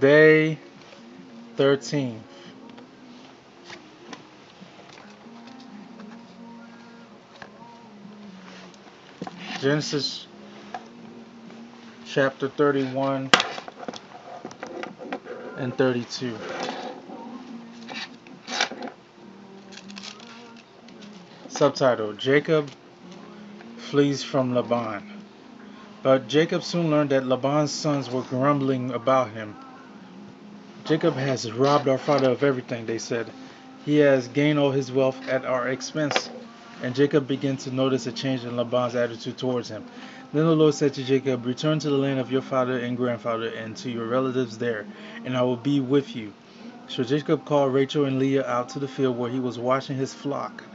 Day 13. Genesis chapter 31 and 32. Subtitle: Jacob flees from Laban. But Jacob soon learned that Laban's sons were grumbling about him. Jacob has robbed our father of everything, they said. He has gained all his wealth at our expense. And Jacob began to notice a change in Laban's attitude towards him. Then the Lord said to Jacob, "Return to the land of your father and grandfather and to your relatives there, and I will be with you." So Jacob called Rachel and Leah out to the field where he was watching his flock.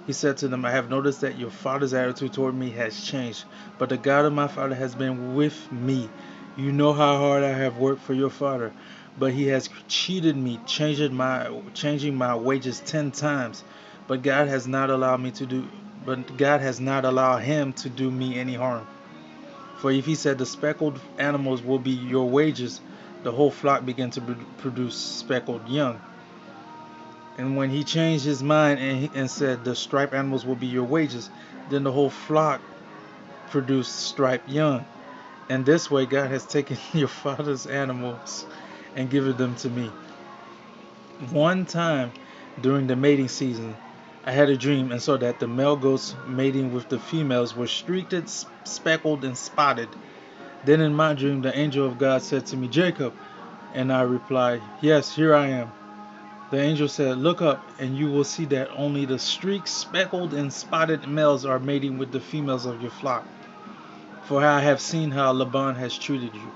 He said to them, "I have noticed that your father's attitude toward me has changed, but the God of my father has been with me. You know how hard I have worked for your father, but he has cheated me, changing my wages 10 times. But God has not allowed him to do me any harm. For if he said the speckled animals will be your wages, the whole flock began to produce speckled young. And when he changed his mind and said the striped animals will be your wages, then the whole flock produced striped young. And this way God has taken your father's animals and given them to me. One time during the mating season, I had a dream and saw that the male goats mating with the females were streaked, speckled, and spotted. Then in my dream, the angel of God said to me, "Jacob." And I replied, "Yes, here I am." The angel said, "Look up, and you will see that only the streaked, speckled, and spotted males are mating with the females of your flock. For I have seen how Laban has treated you.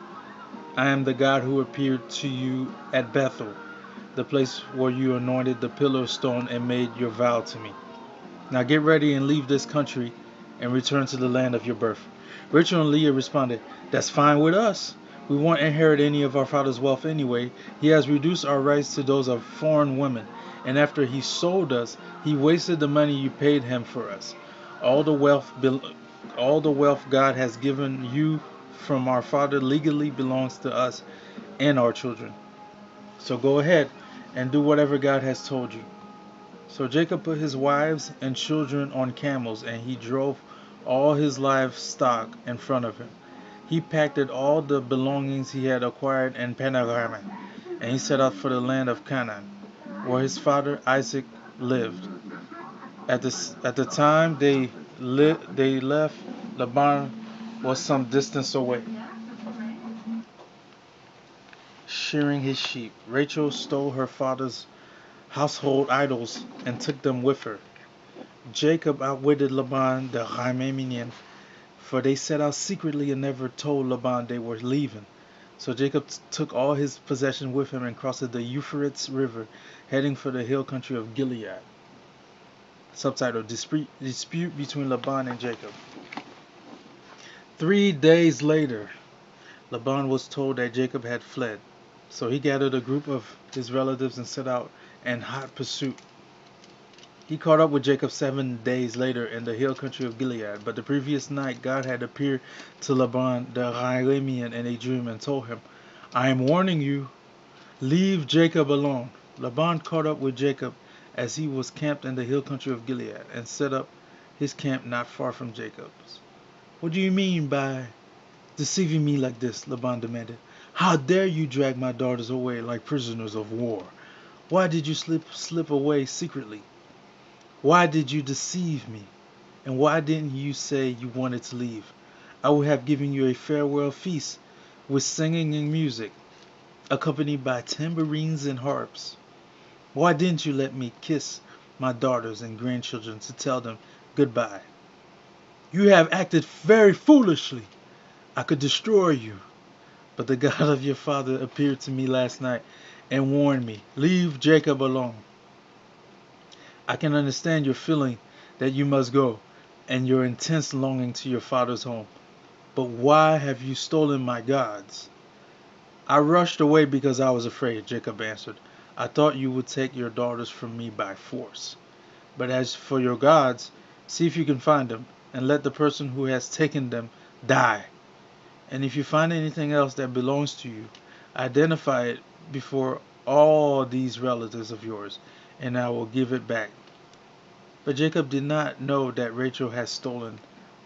I am the God who appeared to you at Bethel, the place where you anointed the pillar of stone and made your vow to me. Now get ready and leave this country and return to the land of your birth." Rachel and Leah responded, "That's fine with us. We won't inherit any of our father's wealth anyway. He has reduced our rights to those of foreign women, and after he sold us, he wasted the money you paid him for us. All the wealth God has given you from our father legally belongs to us and our children. So go ahead and do whatever God has told you." So Jacob put his wives and children on camels, and he drove all his livestock in front of him. He packed all the belongings he had acquired in Panorama, and he set out for the land of Canaan, where his father Isaac lived. At the time they left, Laban was some distance away, shearing his sheep. Rachel stole her father's household idols and took them with her. Jacob outwitted Laban the Aramean, for they set out secretly and never told Laban they were leaving. So Jacob took all his possessions with him and crossed the Euphrates River, heading for the hill country of Gilead. Subtitle: Dispute between Laban and Jacob. 3 days later, Laban was told that Jacob had fled. So he gathered a group of his relatives and set out in hot pursuit. He caught up with Jacob 7 days later in the hill country of Gilead. But the previous night God had appeared to Laban the Aramean in a dream and told him, "I am warning you, leave Jacob alone." Laban caught up with Jacob as he was camped in the hill country of Gilead and set up his camp not far from Jacob's. "What do you mean by deceiving me like this?" Laban demanded. "How dare you drag my daughters away like prisoners of war? Why did you slip away secretly? Why did you deceive me? And why didn't you say you wanted to leave? I would have given you a farewell feast with singing and music, accompanied by tambourines and harps. Why didn't you let me kiss my daughters and grandchildren to tell them goodbye? You have acted very foolishly. I could destroy you. But the God of your father appeared to me last night and warned me, leave Jacob alone. I can understand your feeling that you must go and your intense longing to your father's home. But why have you stolen my gods?" "I rushed away because I was afraid," Jacob answered. "I thought you would take your daughters from me by force. But as for your gods, see if you can find them, and let the person who has taken them die. And if you find anything else that belongs to you, identify it before all these relatives of yours, and I will give it back. But Jacob did not know that Rachel had stolen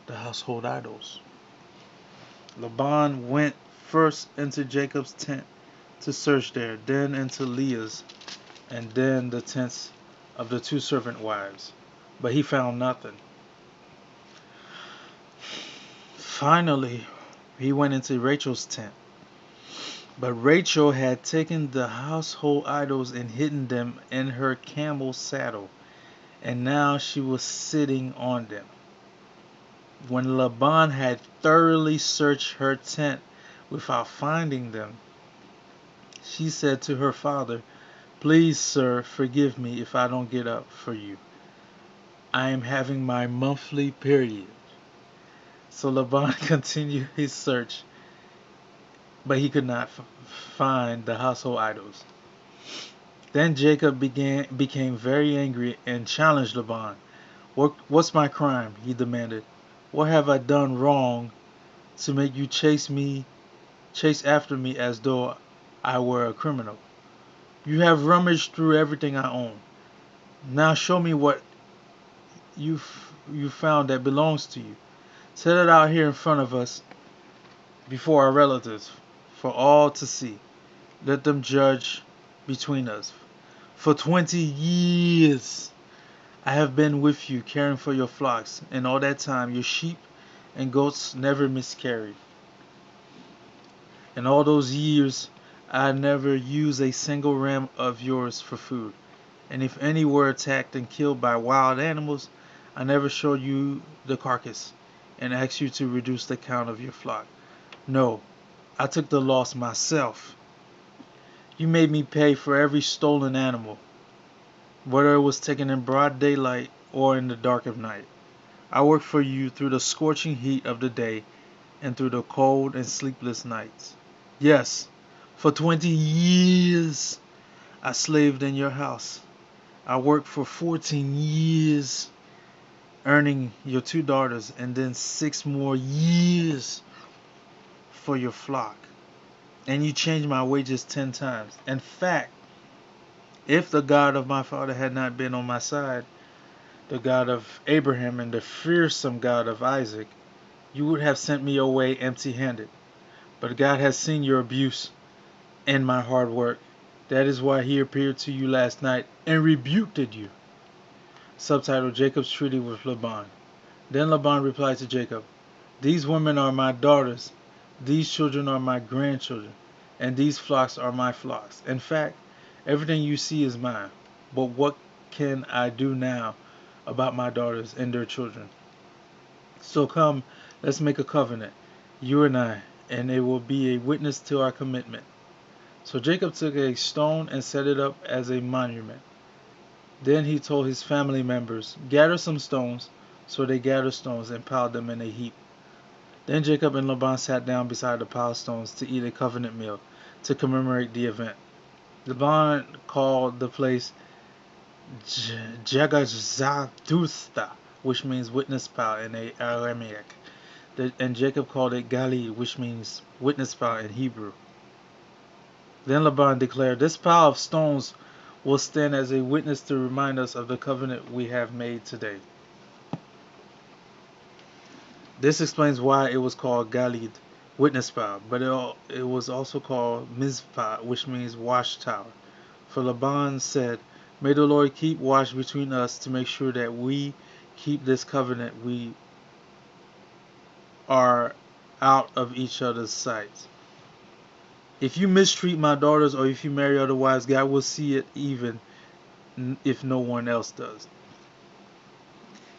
the household idols. Laban went first into Jacob's tent to search there, then into Leah's, and then the tents of the two servant wives. But he found nothing. Finally, he went into Rachel's tent. But Rachel had taken the household idols and hidden them in her camel's saddle, and now she was sitting on them. When Laban had thoroughly searched her tent without finding them, she said to her father, "Please, sir, forgive me if I don't get up for you. I am having my monthly period." So Laban continued his search, but he could not find the household idols. Then Jacob became very angry and challenged Laban. What's my crime?" he demanded. "What have I done wrong to make you chase after me as though I were a criminal? You have rummaged through everything I own. Now show me what you found that belongs to you. Set it out here in front of us before our relatives for all to see. Let them judge between us. For 20 years I have been with you, caring for your flocks, and all that time your sheep and goats never miscarried. In all those years I never used a single ram of yours for food. And if any were attacked and killed by wild animals, I never showed you the carcass and asked you to reduce the count of your flock. No, I took the loss myself. You made me pay for every stolen animal, whether it was taken in broad daylight or in the dark of night. I worked for you through the scorching heat of the day and through the cold and sleepless nights. Yes, for 20 years I slaved in your house. I worked for 14 years, earning your 2 daughters, and then 6 more years for your flock. And you changed my wages 10 times. In fact, if the God of my father had not been on my side, the God of Abraham and the fearsome God of Isaac, you would have sent me away empty-handed. But God has seen your abuse and my hard work. That is why he appeared to you last night and rebuked you. Subtitle: Jacob's Treaty with Laban. Then Laban replied to Jacob, "These women are my daughters, these children are my grandchildren, and these flocks are my flocks. In fact, everything you see is mine. But what can I do now about my daughters and their children? So come, let's make a covenant, you and I, and it will be a witness to our commitment." So Jacob took a stone and set it up as a monument. Then he told his family members, "Gather some stones." So they gathered stones and piled them in a heap. Then Jacob and Laban sat down beside the pile of stones to eat a covenant meal to commemorate the event. Laban called the place Jagazatutha, which means witness pile in Aramaic, and Jacob called it Galid, which means witness pile in Hebrew. Then Laban declared, "This pile of stones will stand as a witness to remind us of the covenant we have made today." This explains why it was called Galid, witness pile, but it was also called Mizpah, which means watchtower. For Laban said, "May the Lord keep watch between us to make sure that we keep this covenant we are out of each other's sight. If you mistreat my daughters or if you marry other wives, God will see it even if no one else does.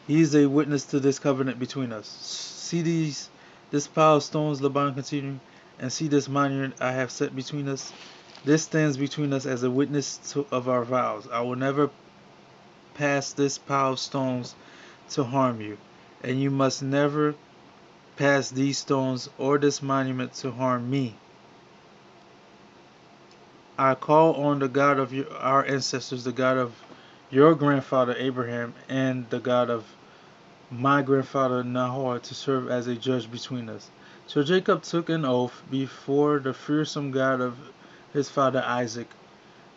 He is a witness to this covenant between us. See this pile of stones," Laban continued, "and see this monument I have set between us. This stands between us as a witness of our vows. I will never pass this pile of stones to harm you, and you must never pass these stones or this monument to harm me. I call on the God of our ancestors, the God of your grandfather Abraham, and the God of my grandfather Nahor to serve as a judge between us." So Jacob took an oath before the fearsome God of his father Isaac,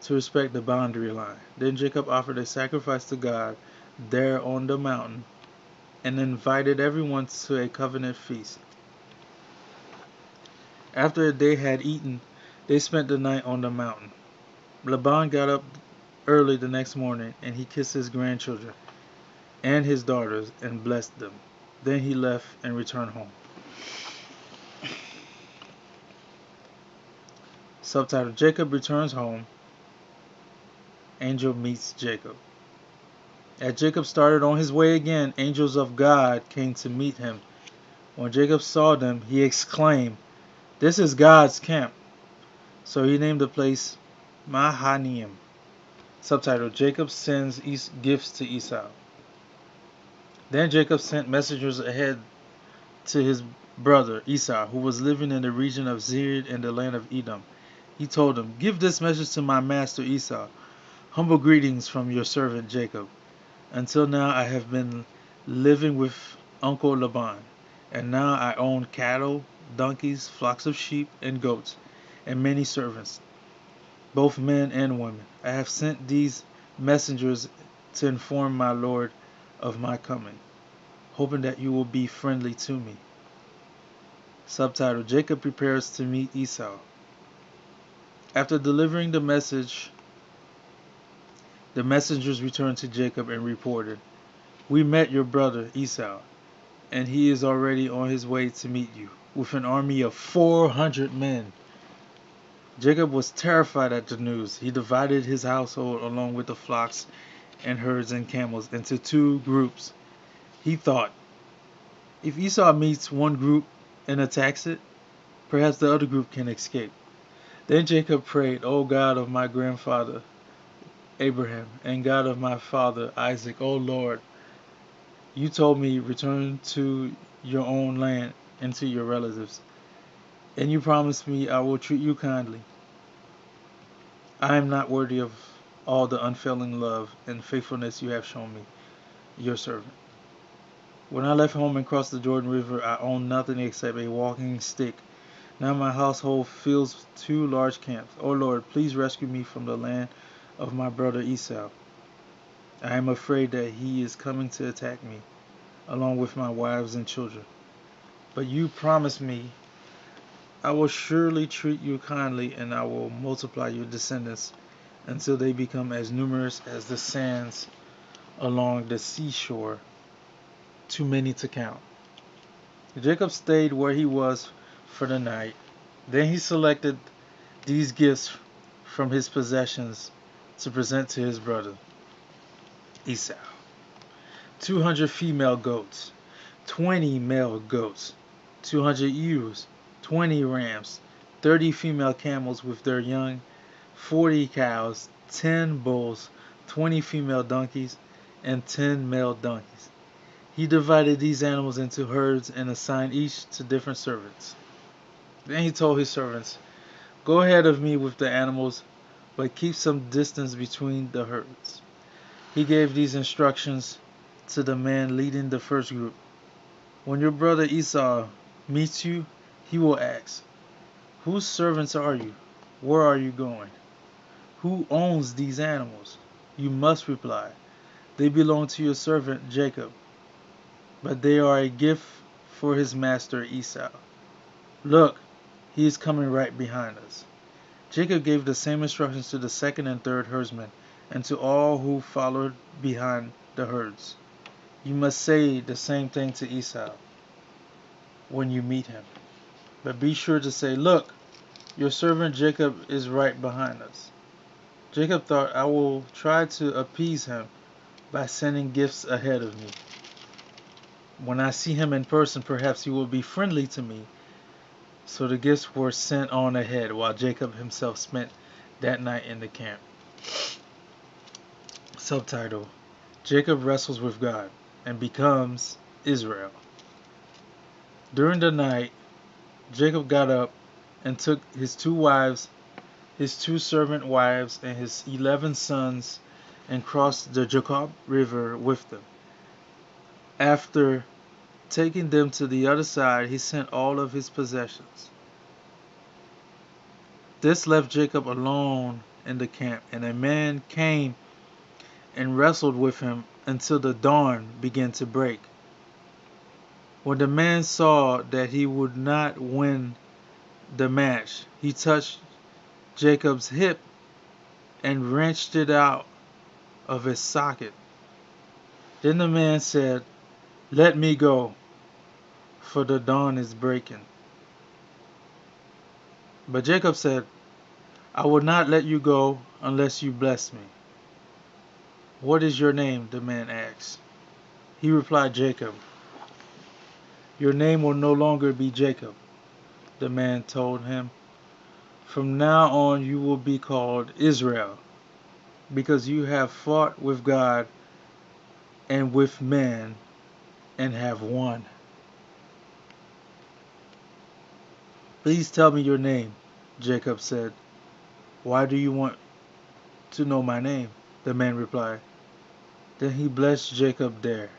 to respect the boundary line. Then Jacob offered a sacrifice to God there on the mountain and invited everyone to a covenant feast. After they had eaten, they spent the night on the mountain. Laban got up early the next morning, and he kissed his grandchildren and his daughters and blessed them. Then he left and returned home. Subtitle: Jacob returns home. Angel meets Jacob. As Jacob started on his way again, angels of God came to meet him. When Jacob saw them, he exclaimed, "This is God's camp." So he named the place Mahanaim. Subtitle: Jacob sends gifts to Esau. Then Jacob sent messengers ahead to his brother Esau, who was living in the region of Seir in the land of Edom. He told him, "Give this message to my master Esau. Humble greetings from your servant Jacob. Until now I have been living with Uncle Laban, and now I own cattle, donkeys, flocks of sheep and goats, and many servants, both men and women. I have sent these messengers to inform my lord of my coming, hoping that you will be friendly to me." Subtitle: Jacob prepares to meet Esau. After delivering the message, the messengers returned to Jacob and reported, "We met your brother Esau, and he is already on his way to meet you, with an army of 400 men." Jacob was terrified at the news. He divided his household along with the flocks and herds and camels into two groups. He thought, if Esau meets one group and attacks it, perhaps the other group can escape. Then Jacob prayed, "O God of my grandfather Abraham and God of my father Isaac, O Lord, you told me, return to your own land and to your relatives, and you promised me I will treat you kindly. I am not worthy of all the unfailing love and faithfulness you have shown me, your servant. When I left home and crossed the Jordan River, I owned nothing except a walking stick. Now my household fills two large camps. O Lord, please rescue me from the land of my brother Esau. I am afraid that he is coming to attack me, along with my wives and children. But you promised me, I will surely treat you kindly, and I will multiply your descendants until they become as numerous as the sands along the seashore, too many to count." Jacob stayed where he was for the night. Then he selected these gifts from his possessions to present to his brother Esau: 200 female goats, 20 male goats, 200 ewes, 20 rams, 30 female camels with their young, 40 cows, 10 bulls, 20 female donkeys, and 10 male donkeys. He divided these animals into herds and assigned each to different servants. Then he told his servants, "Go ahead of me with the animals, but keep some distance between the herds." He gave these instructions to the man leading the first group: "When your brother Esau meets you, he will ask, 'Whose servants are you? Where are you going? Who owns these animals?' You must reply, 'They belong to your servant Jacob, but they are a gift for his master Esau. Look, he is coming right behind us.'" Jacob gave the same instructions to the second and third herdsmen, and to all who followed behind the herds. "You must say the same thing to Esau when you meet him. But be sure to say, 'Look, your servant Jacob is right behind us.'" Jacob thought, "I will try to appease him by sending gifts ahead of me. When I see him in person, perhaps he will be friendly to me." So the gifts were sent on ahead, while Jacob himself spent that night in the camp. Subtitle: Jacob wrestles with God and becomes Israel. During the night, Jacob got up and took his two wives, his two servant wives, and his 11 sons, and crossed the Jacob River with them. After taking them to the other side, he sent all of his possessions. This left Jacob alone in the camp, and a man came and wrestled with him until the dawn began to break. When the man saw that he would not win the match, he touched Jacob's hip and wrenched it out of its socket. Then the man said, "Let me go, for the dawn is breaking." But Jacob said, "I will not let you go unless you bless me." "What is your name?" the man asked. He replied, "Jacob." "Your name will no longer be Jacob," the man told him. "From now on you will be called Israel, because you have fought with God and with man and have won." "Please tell me your name," Jacob said. "Why do you want to know my name?" the man replied. Then he blessed Jacob there.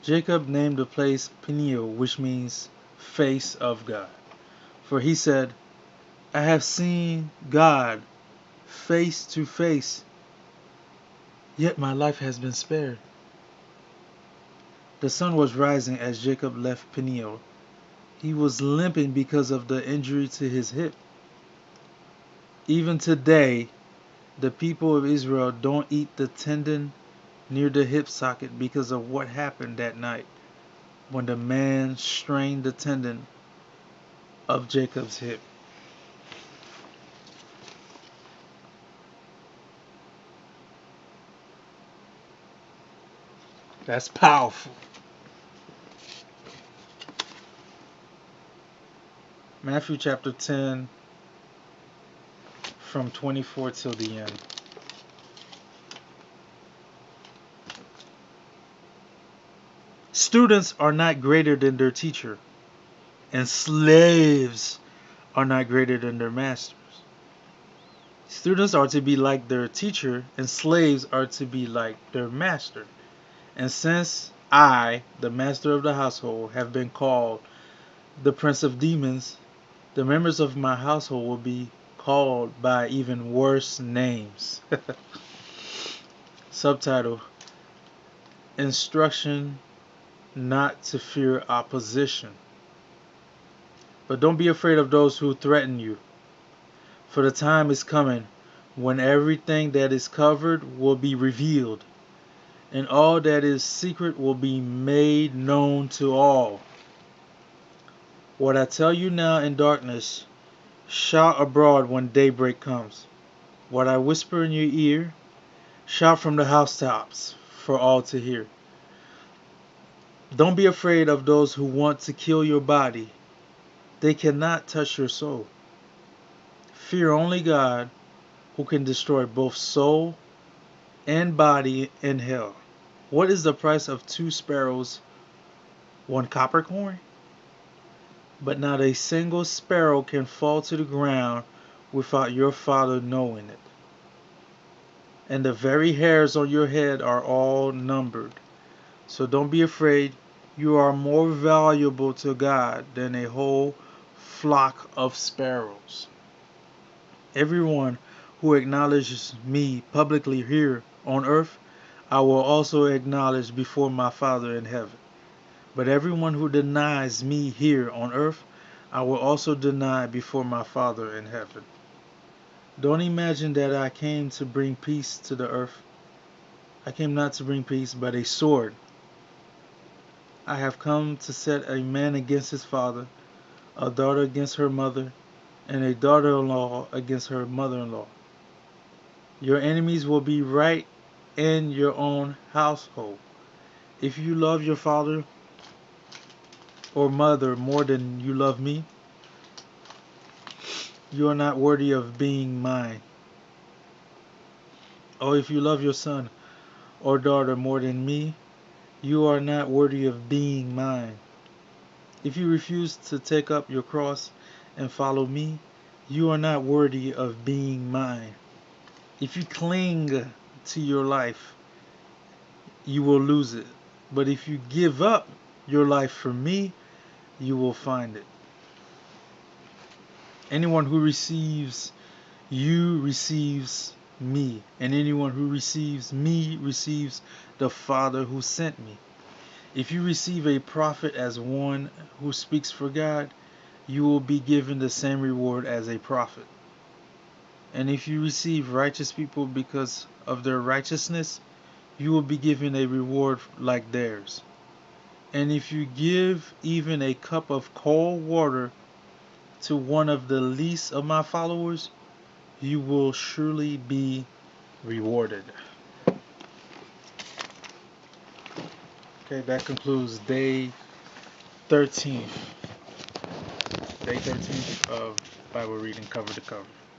Jacob named the place Peniel, which means face of God. For he said, "I have seen God face to face, yet my life has been spared." The sun was rising as Jacob left Peniel. He was limping because of the injury to his hip. Even today, the people of Israel don't eat the tendon near the hip socket because of what happened that night when the man strained the tendon of Jacob's hip. That's powerful. Matthew chapter 10 from 24 till the end. Students are not greater than their teacher, and slaves are not greater than their masters. Students are to be like their teacher, and slaves are to be like their master. And since I, the master of the household, have been called the prince of demons, the members of my household will be called by even worse names. Subtitle: Instruction not to fear opposition. But don't be afraid of those who threaten you, for the time is coming when everything that is covered will be revealed, and all that is secret will be made known to all. What I tell you now in darkness, shout abroad when daybreak comes. What I whisper in your ear, shout from the housetops for all to hear. Don't be afraid of those who want to kill your body. They cannot touch your soul. Fear only God, who can destroy both soul and body in hell. What is the price of 2 sparrows, 1 copper coin? But not a single sparrow can fall to the ground without your Father knowing it. And the very hairs on your head are all numbered. So don't be afraid. You are more valuable to God than a whole flock of sparrows. Everyone who acknowledges me publicly here on earth, I will also acknowledge before my Father in heaven. But everyone who denies me here on earth, I will also deny before my Father in heaven. Don't imagine that I came to bring peace to the earth. I came not to bring peace, but a sword. I have come to set a man against his father, a daughter against her mother, and a daughter-in-law against her mother-in-law. Your enemies will be right in your own household. If you love your father or mother more than you love me, you are not worthy of being mine. Or if you love your son or daughter more than me, you are not worthy of being mine. If you refuse to take up your cross and follow me, you are not worthy of being mine. If you cling to your life, you will lose it. But if you give up your life for me, you will find it. Anyone who receives you receives me, and anyone who receives me receives the Father who sent me. If you receive a prophet as one who speaks for God, you will be given the same reward as a prophet. And if you receive righteous people because of their righteousness, you will be given a reward like theirs. And if you give even a cup of cold water to one of the least of my followers, you will surely be rewarded. Okay, that concludes day 13. Day 13 of Bible reading cover to cover.